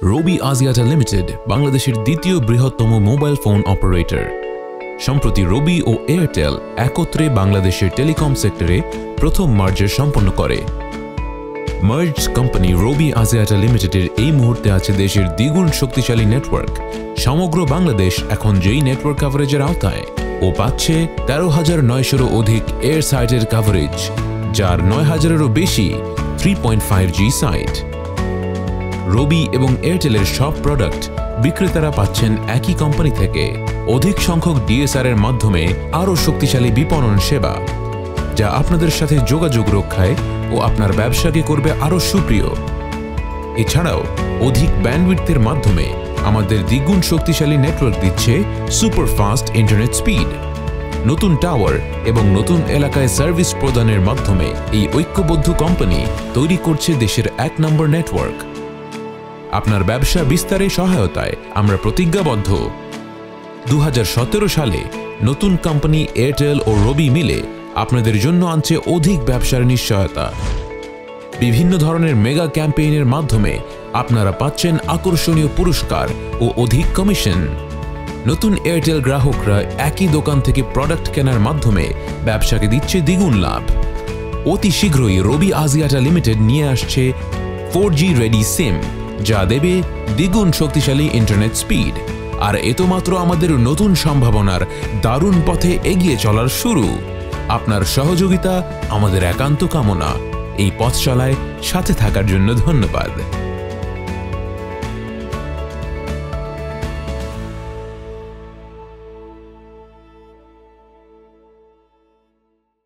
রবি Axiata limited বাংলাদেশের দ্বিতীয় বৃহত্তম মোবাইল ফোন অপারেটর। সম্প্রতি রবি ও এয়ারটেল একত্রে বাংলাদেশের টেলিকম সেক্টরে প্রথম মার্জার সম্পন্ন করে। মার্জ কোম্পানি রবি আজিয়াটা লিমিটেডের এই মুহূর্তে আছে দেশের দ্বিগুণ শক্তিশালী নেটওয়ার্ক। সমগ্র বাংলাদেশ এখন যেই নেটওয়ার্ক কভারেজের আওতায় ও পাচ্ছে ১৩,৯০০-এরও অধিক এয়ার সাইটের কভারেজ, যার ৯,০০০-এরও বেশি 3.5G সাইট। রবি এবং এয়ারটেলের সব প্রোডাক্ট বিক্রেতারা পাচ্ছেন একই কোম্পানি থেকে। অধিক সংখ্যক ডিএসআর এর মাধ্যমে আরও শক্তিশালী বিপণন সেবা, যা আপনাদের সাথে যোগাযোগ রক্ষায় ও আপনার ব্যবসাকে করবে আরও সুপ্রিয়। এছাড়াও অধিক ব্যান্ডউইডথের মাধ্যমে আমাদের দ্বিগুণ শক্তিশালী নেটওয়ার্ক দিচ্ছে সুপারফাস্ট ইন্টারনেট স্পিড। নতুন টাওয়ার এবং নতুন এলাকায় সার্ভিস প্রদানের মাধ্যমে এই ঐক্যবদ্ধ কোম্পানি তৈরি করছে দেশের ১ নম্বর নেটওয়ার্ক। আপনার ব্যবসা বিস্তারে সহায়তায় আমরা প্রতিজ্ঞাবদ্ধ। ২০১৭ সালে নতুন কোম্পানি এয়ারটেল ও রবি মিলে আপনাদের জন্য আনছে অধিক ব্যবসার নিশ্চয়তা। বিভিন্ন ধরনের মেগা ক্যাম্পেইনের মাধ্যমে আপনারা পাচ্ছেন আকর্ষণীয় পুরস্কার ও অধিক কমিশন। নতুন এয়ারটেল গ্রাহকরা একই দোকান থেকে প্রোডাক্ট কেনার মাধ্যমে ব্যবসাকে দিচ্ছে দ্বিগুণ লাভ। অতি শীঘ্রই রবি আজিয়াটা লিমিটেড নিয়ে আসছে 4G রেডি সিম, যা দেবে দ্বিগুণ শক্তিশালী ইন্টারনেট স্পিড। আর এ তো মাত্র আমাদের নতুন সম্ভাবনার দারুণ পথে এগিয়ে চলার শুরু। আপনার সহযোগিতা আমাদের একান্ত কামনা। এই পথচলায় সাথে থাকার জন্য ধন্যবাদ।